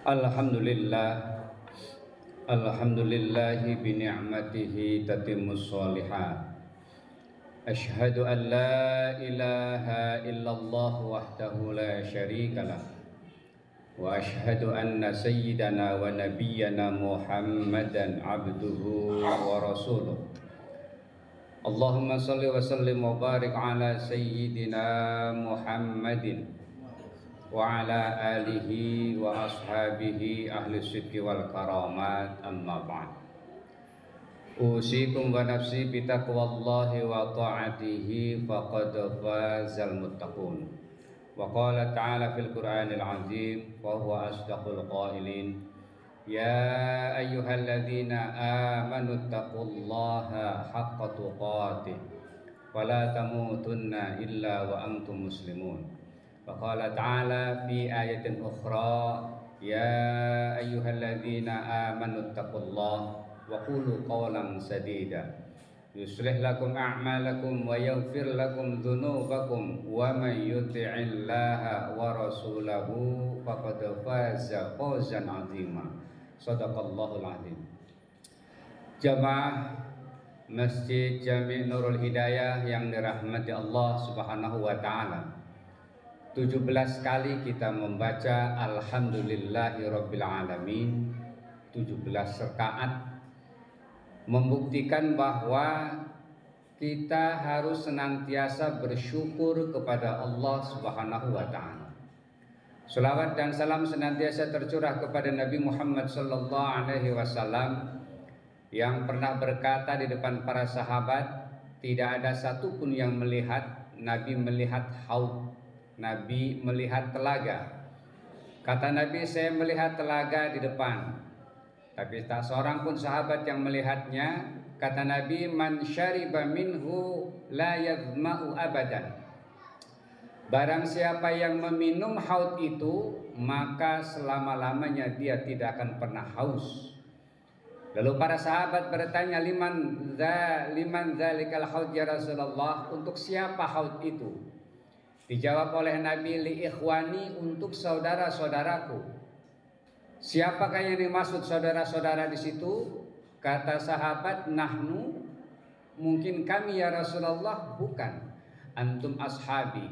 Alhamdulillah, alhamdulillahi bi ni'matihi tatimmus shalihat. Asyhadu an la ilaha illallah wahdahu la syarikalah. Wa asyhadu anna sayyidana wa nabiyyana Muhammadan abduhu wa rasuluh. Allahumma salli wa sallim wa barik ala sayyidina Muhammadin wa ala alihi wa ashabihi ahli sidqi wal karamat, amma ba'd. Usikum wa nafsi bitaqwallahi wa ta'atihi faqad fazal muttaqun. Wa qala ta'ala fil Qur'anil azim wa huwa asdaqul qailin. Ya ayyuhalladzina amanu taqullaha haqqa tuqatih wa la tamutunna illa wa antum muslimun. Faqala ta'ala fi ayatin ukhra, ya ayyuhalladzina amanu taqullaha wa qulu qawlan sadida yuslih lakum a'malakum wa yaghfir lakum dhunubakum wa man yuti'illaha wa rasulahu faqad faza fawzan 'azima. Shadaqallahul 'azim. Jamaah Masjid Jami' Nurul Hidayah yang dirahmati Allah Subhanahu wa taala. 17 kali kita membaca Alhamdulillahirabbil alamin, 17 rakaat, membuktikan bahwa kita harus senantiasa bersyukur kepada Allah Subhanahu wa taala. Selawat dan salam senantiasa tercurah kepada Nabi Muhammad sallallahu alaihi wasallam yang pernah berkata di depan para sahabat, tidak ada satupun yang melihat Nabi melihat haud, Nabi melihat telaga. Kata Nabi, saya melihat telaga di depan, tapi tak seorang pun sahabat yang melihatnya. Kata Nabi, man syariba minhu la yadhma'u abadan. Barang siapa yang meminum haud itu, maka selama-lamanya dia tidak akan pernah haus. Lalu para sahabat bertanya, liman dzalikal haud ya Rasulullah, untuk siapa haud itu? Dijawab oleh Nabi, li ikhwani, untuk saudara-saudaraku. Siapakah yang dimaksud saudara-saudara di situ? Kata sahabat, nahnu, mungkin kami ya Rasulullah. Bukan. Antum ashabi.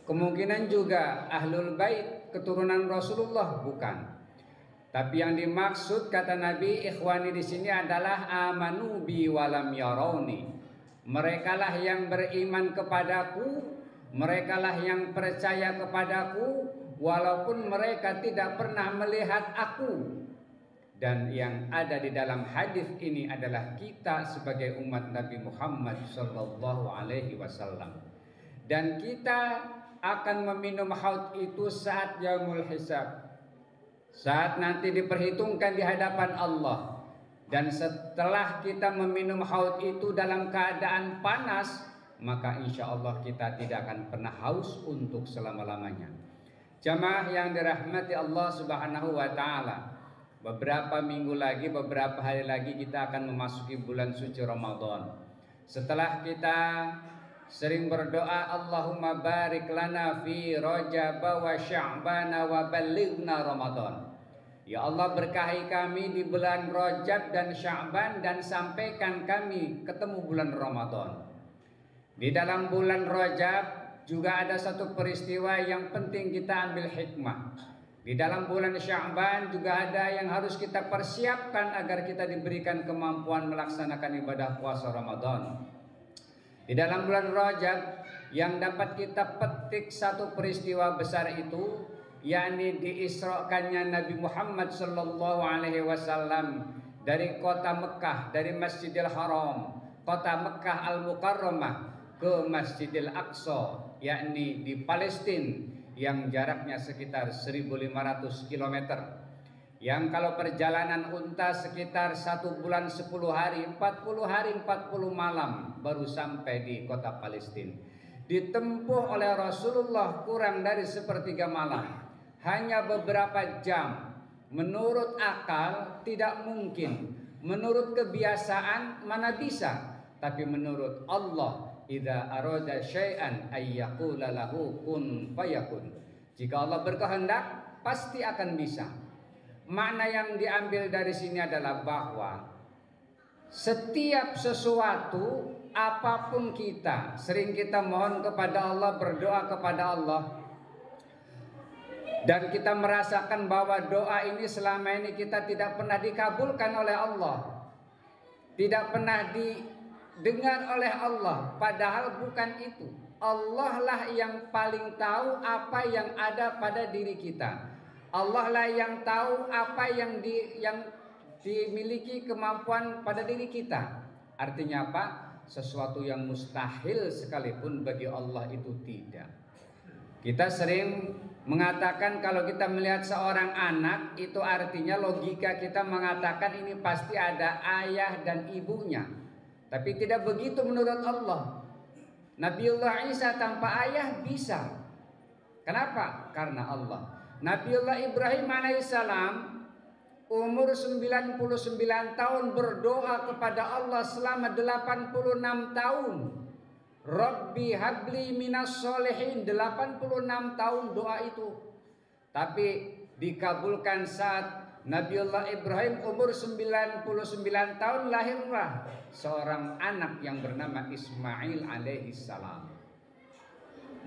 Kemungkinan juga ahlul bait, keturunan Rasulullah. Bukan. Tapi yang dimaksud kata Nabi, ikhwani di sini adalah amanu bi walam yarawni. Merekalah yang beriman kepadaku, merekalah yang percaya kepadaku walaupun mereka tidak pernah melihat aku. Dan yang ada di dalam hadis ini adalah kita sebagai umat Nabi Muhammad sallallahu alaihi wasallam. Dan kita akan meminum haud itu saat yaumul hisab, saat nanti diperhitungkan di hadapan Allah. Dan setelah kita meminum haud itu dalam keadaan panas, maka insya Allah kita tidak akan pernah haus untuk selama-lamanya. Jamaah yang dirahmati Allah Subhanahu wa taala, beberapa minggu lagi, beberapa hari lagi kita akan memasuki bulan suci Ramadan. Setelah kita sering berdoa, Allahumma barik lana fi Rajab wa Sya'ban wa ballighna Ramadan. Ya Allah, berkahi kami di bulan Rajab dan Sya'ban dan sampaikan kami ketemu bulan Ramadan. Di dalam bulan Rajab juga ada satu peristiwa yang penting kita ambil hikmah. Di dalam bulan Sya'ban juga ada yang harus kita persiapkan agar kita diberikan kemampuan melaksanakan ibadah puasa Ramadan. Di dalam bulan Rajab yang dapat kita petik satu peristiwa besar itu, yakni diisrakannya Nabi Muhammad sallallahu alaihi wasallam dari kota Mekah, dari Masjidil Haram, kota Mekah Al-Mukarramah, ke Masjidil Aqsa, yakni di Palestina, yang jaraknya sekitar 1500 km. Yang kalau perjalanan unta sekitar 1 bulan 10 hari, 40 hari 40 malam baru sampai di kota Palestina. Ditempuh oleh Rasulullah kurang dari sepertiga malam, hanya beberapa jam. Menurut akal tidak mungkin, menurut kebiasaan mana bisa, tapi menurut Allah, idza arada syai'an ay yaqula lahu kun fayakun. Jika Allah berkehendak pasti akan bisa. makna yang diambil dari sini adalah bahwa setiap sesuatu, apapun kita, sering kita mohon kepada Allah, berdoa kepada Allah, dan kita merasakan bahwa doa ini selama ini kita tidak pernah dikabulkan oleh Allah, tidak pernah didengar oleh Allah. Padahal bukan itu. Allah lah yang paling tahu apa yang ada pada diri kita. Allah lah yang tahu apa yang dimiliki kemampuan pada diri kita. Artinya apa? Sesuatu yang mustahil sekalipun bagi Allah itu tidak. Kita sering mengatakan kalau kita melihat seorang anak, itu artinya logika kita mengatakan ini pasti ada ayah dan ibunya. Tapi tidak begitu menurut Allah. Nabiullah Isa tanpa ayah bisa. Kenapa? Karena Allah. Nabiullah Ibrahim alaihissalam umur 99 tahun berdoa kepada Allah selama 86 tahun. Rabbi habli minas solihin, 86 tahun doa itu. Tapi dikabulkan saat Nabiullah Ibrahim umur 99 tahun, lahirlah seorang anak yang bernama Ismail alaihissalam.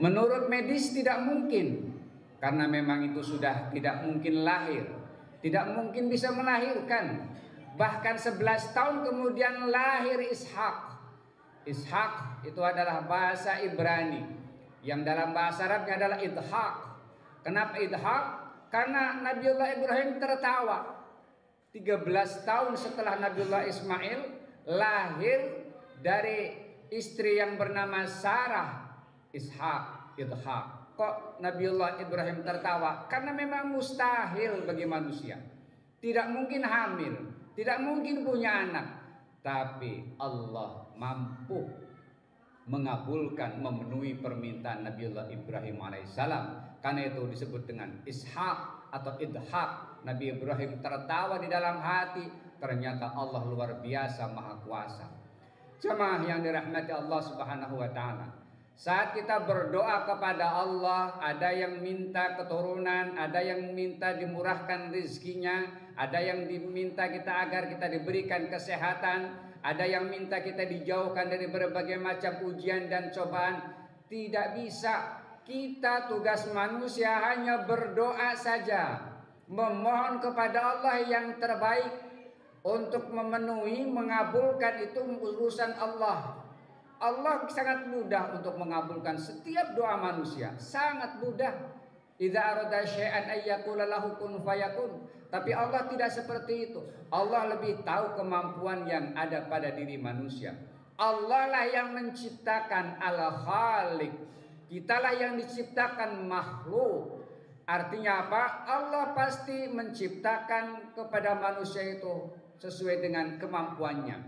Menurut medis tidak mungkin, karena memang itu sudah tidak mungkin lahir, tidak mungkin bisa melahirkan. Bahkan 11 tahun kemudian lahir Ishak. Ishak itu adalah bahasa Ibrani, yang dalam bahasa Arabnya adalah idhaq. Kenapa idhaq? Karena Nabiullah Ibrahim tertawa. 13 tahun setelah Nabiullah Ismail lahir dari istri yang bernama Sarah, Ishak, idhaq. Kok Nabiullah Ibrahim tertawa? Karena memang mustahil bagi manusia. Tidak mungkin hamil, tidak mungkin punya anak. Tapi Allah mampu mengabulkan, memenuhi permintaan Nabiullah Ibrahim alaihissalam. Karena itu disebut dengan Ishak atau idhaq. Nabi Ibrahim tertawa di dalam hati. Ternyata Allah luar biasa maha kuasa. Jemaah yang dirahmati Allah subhanahu wa ta'ala, saat kita berdoa kepada Allah, ada yang minta keturunan, ada yang minta dimurahkan rezekinya, ada yang diminta kita agar kita diberikan kesehatan, ada yang minta kita dijauhkan dari berbagai macam ujian dan cobaan. Tidak bisa. Kita tugas manusia hanya berdoa saja, memohon kepada Allah yang terbaik. Untuk memenuhi, mengabulkan itu urusan Allah. Allah sangat mudah untuk mengabulkan setiap doa manusia, sangat mudah. Idza arada syai'an ayyaqula lahu kun fayakun. Tapi Allah tidak seperti itu. Allah lebih tahu kemampuan yang ada pada diri manusia. Allah lah yang menciptakan, al-khaliq. Kitalah yang diciptakan makhluk. Artinya apa? Allah pasti menciptakan kepada manusia itu sesuai dengan kemampuannya.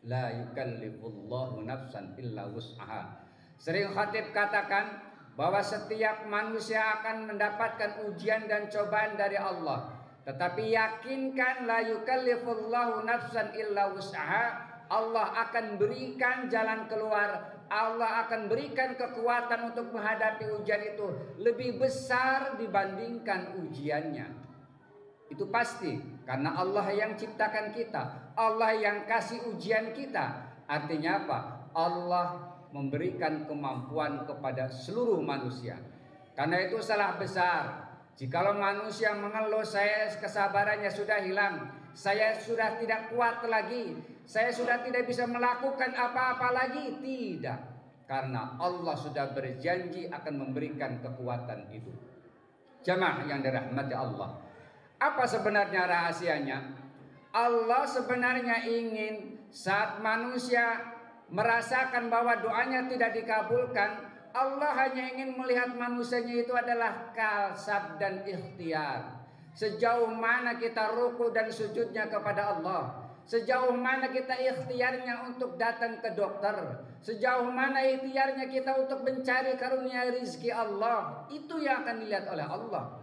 La yukallifullahu nafsan illa wus'aha. Sering khatib katakan bahwa setiap manusia akan mendapatkan ujian dan cobaan dari Allah. Tetapi yakinkan, la yukallifullahu nafsan illa wus'aha. Allah akan berikan jalan keluar. Allah akan berikan kekuatan untuk menghadapi ujian itu lebih besar dibandingkan ujiannya. Itu pasti, karena Allah yang ciptakan kita, Allah yang kasih ujian kita. Artinya apa? Allah memberikan kemampuan kepada seluruh manusia. Karena itu salah besar jikalau manusia mengeluh, saya kesabarannya sudah hilang, saya sudah tidak kuat lagi, saya sudah tidak bisa melakukan apa-apa lagi. Tidak, karena Allah sudah berjanji akan memberikan kekuatan itu. Jamaah yang dirahmati Allah, apa sebenarnya rahasianya? Allah sebenarnya ingin saat manusia merasakan bahwa doanya tidak dikabulkan, Allah hanya ingin melihat manusianya itu adalah kasab dan ikhtiar. Sejauh mana kita ruku dan sujudnya kepada Allah, sejauh mana kita ikhtiarnya untuk datang ke dokter, sejauh mana ikhtiarnya kita untuk mencari karunia rizki Allah. Itu yang akan dilihat oleh Allah.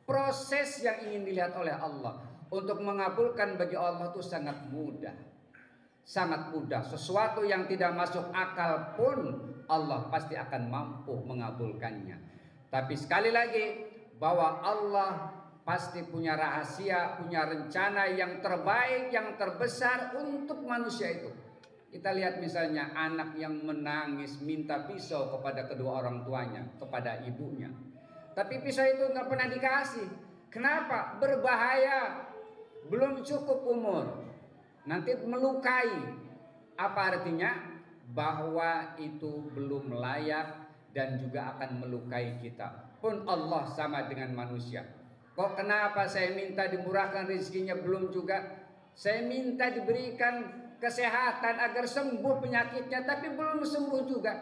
Proses yang ingin dilihat oleh Allah. Untuk mengabulkan bagi Allah itu sangat mudah. Sangat mudah. Sesuatu yang tidak masuk akal pun Allah pasti akan mampu mengabulkannya. Tapi sekali lagi, bahwa Allah pasti punya rahasia, punya rencana yang terbaik, yang terbesar untuk manusia itu. Kita lihat misalnya anak yang menangis minta pisau kepada kedua orang tuanya, kepada ibunya. Tapi pisau itu nggak pernah dikasih. Kenapa? Berbahaya, belum cukup umur, nanti melukai. Apa artinya? Bahwa itu belum layak dan juga akan melukai kita. Pun Allah sama dengan manusia. Kok kenapa saya minta dimurahkan rezekinya belum juga? Saya minta diberikan kesehatan agar sembuh penyakitnya, tapi belum sembuh juga.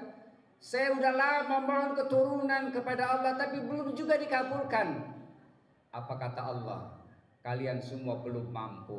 Saya udah lama mohon keturunan kepada Allah, tapi belum juga dikabulkan. Apa kata Allah? Kalian semua belum mampu.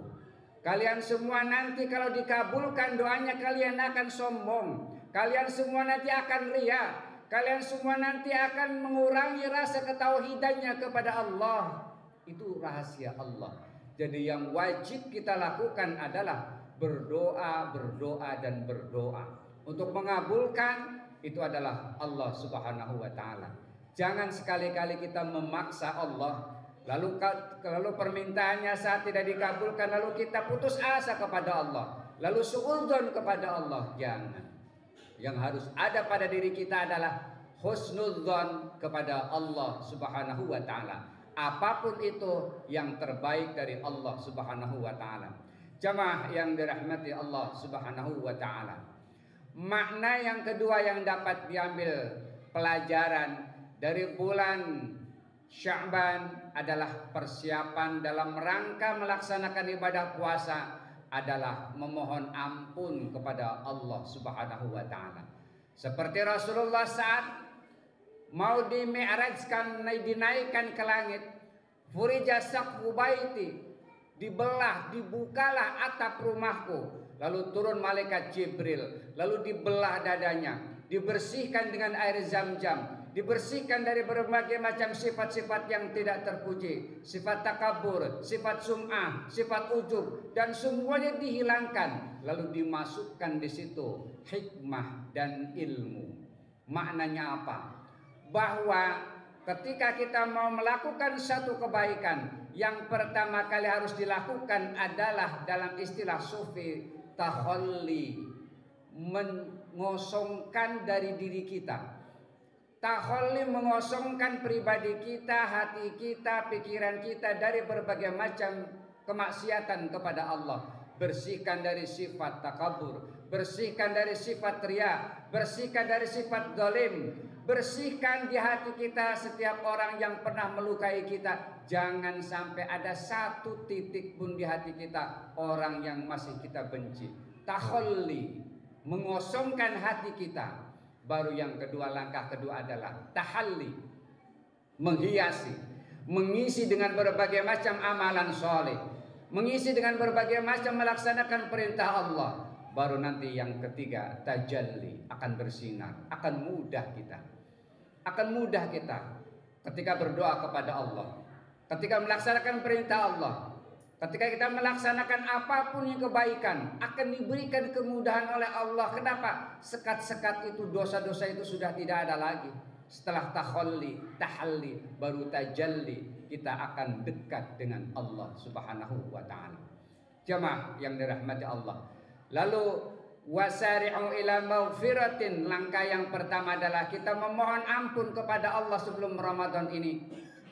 Kalian semua nanti kalau dikabulkan doanya kalian akan sombong. Kalian semua nanti akan ria. Kalian semua nanti akan mengurangi rasa ketauhidannya kepada Allah. Itu rahasia Allah. Jadi yang wajib kita lakukan adalah berdoa, berdoa dan berdoa. Untuk mengabulkan itu adalah Allah Subhanahu wa taala. Jangan sekali-kali kita memaksa Allah. Lalu permintaannya saat tidak dikabulkan, lalu kita putus asa kepada Allah, lalu suudzon kepada Allah. Jangan. Yang harus ada pada diri kita adalah husnudzon kepada Allah Subhanahu wa taala. Apapun itu yang terbaik dari Allah Subhanahu wa taala. Jamaah yang dirahmati Allah Subhanahu wa taala. Makna yang kedua yang dapat diambil pelajaran dari bulan Sya'ban adalah persiapan dalam rangka melaksanakan ibadah puasa adalah memohon ampun kepada Allah Subhanahu wa taala. Seperti Rasulullah saat mau dimi'rajkan, dinaikkan ke langit, furija saqfu baiti, dibelah, dibukalah atap rumahku, lalu turun malaikat Jibril, lalu dibelah dadanya, dibersihkan dengan air Zam-Zam, dibersihkan dari berbagai macam sifat-sifat yang tidak terpuji, sifat takabur, sifat sum'ah, sifat ujub, dan semuanya dihilangkan, lalu dimasukkan di situ hikmah dan ilmu. Maknanya apa? Bahwa ketika kita mau melakukan satu kebaikan, yang pertama kali harus dilakukan adalah dalam istilah sufi tahalli, mengosongkan dari diri kita. Tahalli mengosongkan pribadi kita, hati kita, pikiran kita dari berbagai macam kemaksiatan kepada Allah. Bersihkan dari sifat takabur, bersihkan dari sifat riya, bersihkan dari sifat zalim, bersihkan di hati kita setiap orang yang pernah melukai kita. Jangan sampai ada satu titik pun di hati kita orang yang masih kita benci. Tahalli, mengosongkan hati kita. Baru yang kedua, langkah kedua adalah tahalli, menghiasi, mengisi dengan berbagai macam amalan soleh, mengisi dengan berbagai macam melaksanakan perintah Allah. Baru nanti yang ketiga, tajalli, akan bersinar, akan mudah kita. Akan mudah kita ketika berdoa kepada Allah, ketika melaksanakan perintah Allah, ketika kita melaksanakan apapun yang kebaikan, akan diberikan kemudahan oleh Allah. Kenapa? Sekat-sekat itu, dosa-dosa itu sudah tidak ada lagi. Setelah tahalli, baru tajalli, kita akan dekat dengan Allah Subhanahu wa ta'ala. Jamaah yang dirahmati Allah. Lalu wasari'u ila maghfiratin, langkah yang pertama adalah kita memohon ampun kepada Allah sebelum Ramadan ini.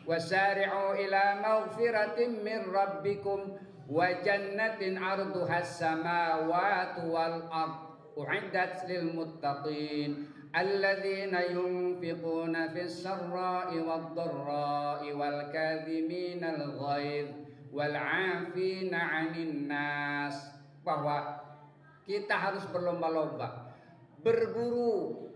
Wasari'u ila maghfiratin min rabbikum wa jannatin 'arduhas samawati wal ard u'iddat lil muttaqin alladzina yunfiquna fis sarra'i wad dharra'i wal kadhiminal ghaidh wal 'afina 'anil nas. Bahwa kita harus berlomba-lomba, berburu,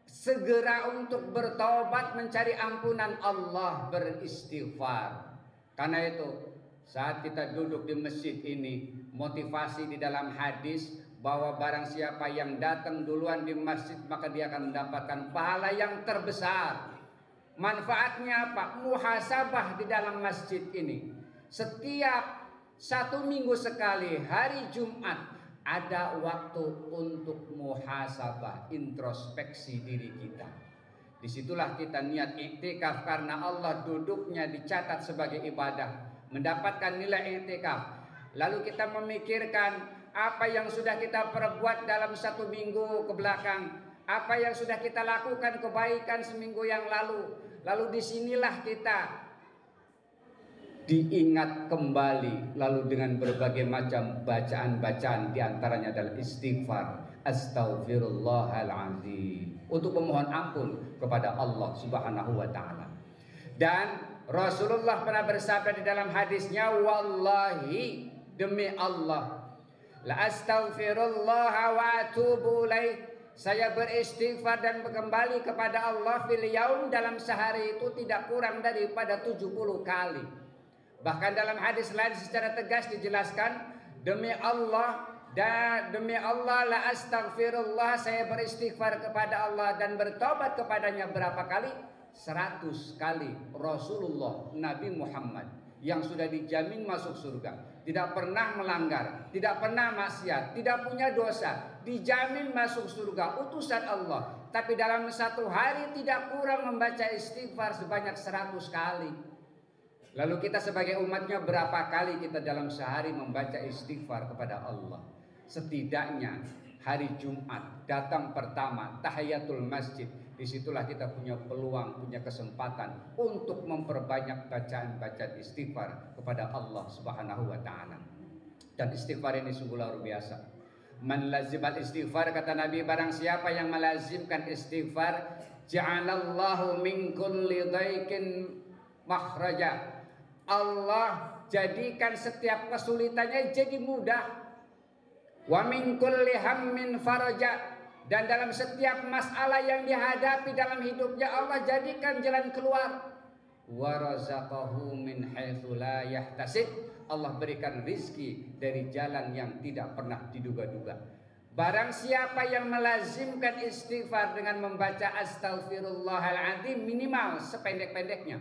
segera untuk bertaubat, mencari ampunan Allah, beristighfar. Karena itu saat kita duduk di masjid ini, motivasi di dalam hadis bahwa barang siapa yang datang duluan di masjid maka dia akan mendapatkan pahala yang terbesar. Manfaatnya apa? Muhasabah di dalam masjid ini. Setiap 1 minggu sekali, hari Jumat, ada waktu untuk muhasabah, introspeksi diri kita. Disitulah kita niat iktikaf karena Allah duduknya dicatat sebagai ibadah, mendapatkan nilai iktikaf. Lalu kita memikirkan apa yang sudah kita perbuat dalam 1 minggu ke belakang, apa yang sudah kita lakukan kebaikan seminggu yang lalu. Lalu disinilah kita diingat kembali, lalu dengan berbagai macam bacaan-bacaan, diantaranya adalah istighfar, astaghfirullahaladzim, untuk memohon ampun kepada Allah Subhanahu wa Ta'ala. Dan Rasulullah pernah bersabda di dalam hadisnya, wallahi, demi Allah, la astaghfirullah wa atubu ilaih, saya beristighfar dan kembali kepada Allah fil yaum, dalam sehari itu tidak kurang daripada 70 kali. Bahkan dalam hadis lain secara tegas dijelaskan, demi Allah la astaghfirullah, saya beristighfar kepada Allah dan bertobat kepadanya berapa kali? 100 kali. Rasulullah Nabi Muhammad yang sudah dijamin masuk surga, tidak pernah melanggar, tidak pernah maksiat, tidak punya dosa, dijamin masuk surga, utusan Allah. Tapi dalam 1 hari tidak kurang membaca istighfar sebanyak 100 kali. Lalu kita sebagai umatnya berapa kali kita dalam sehari membaca istighfar kepada Allah? Setidaknya hari Jumat datang pertama tahiyatul masjid, disitulah kita punya peluang, punya kesempatan untuk memperbanyak bacaan-bacaan istighfar kepada Allah Subhanahu wa Ta'ala. Dan istighfar ini sungguh luar biasa. Man lazimal istighfar, kata Nabi, barang siapa yang melazimkan istighfar, ja'alallahu min kulli dhaikin makhraja, Allah jadikan setiap kesulitannya jadi mudah. Wa min kulli hammin faraja, dan dalam setiap masalah yang dihadapi dalam hidupnya Allah jadikan jalan keluar. Wa razaqahu min haitsu la yahtasib, Allah berikan rizki dari jalan yang tidak pernah diduga-duga. Barang siapa yang melazimkan istighfar dengan membaca astaghfirullahaladzim minimal sependek-pendeknya,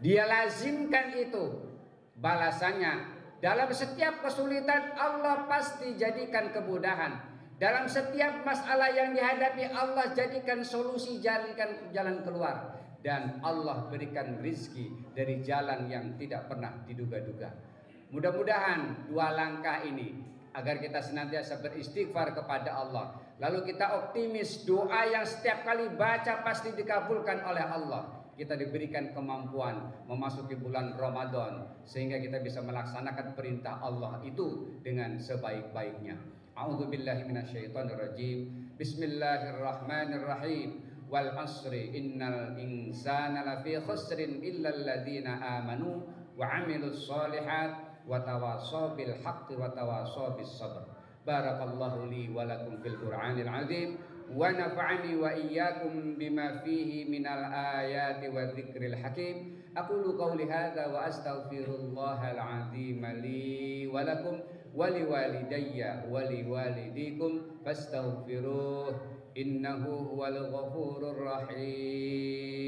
dia lazimkan itu, balasannya dalam setiap kesulitan Allah pasti jadikan kemudahan. Dalam setiap masalah yang dihadapi Allah jadikan solusi, jadikan jalan keluar. Dan Allah berikan rizki dari jalan yang tidak pernah diduga-duga. Mudah-mudahan 2 langkah ini, agar kita senantiasa beristighfar kepada Allah, lalu kita optimis doa yang setiap kali baca pasti dikabulkan oleh Allah. Kita diberikan kemampuan memasuki bulan Ramadan sehingga kita bisa melaksanakan perintah Allah itu dengan sebaik-baiknya. A'udzubillahi minasyaitonirrajim. Bismillahirrahmanirrahim. Wal asri innal insana lafi khusrin illal ladzina amanu wa 'amilus sholihat wa tawasaw bil haqqi wa tawasaw bis sabr. Barakallahu li wa lakum fil Qur'anil 'azim. Wa nafa'ani wa iyyakum bima fihi minal ayati wa dzikril hakim. Aqulu qawli hadza wa astaghfirullahal azim li wa lakum wa liwalidayya wa liwalidikum fastaghfiruh innahu huwal ghafurur rahim.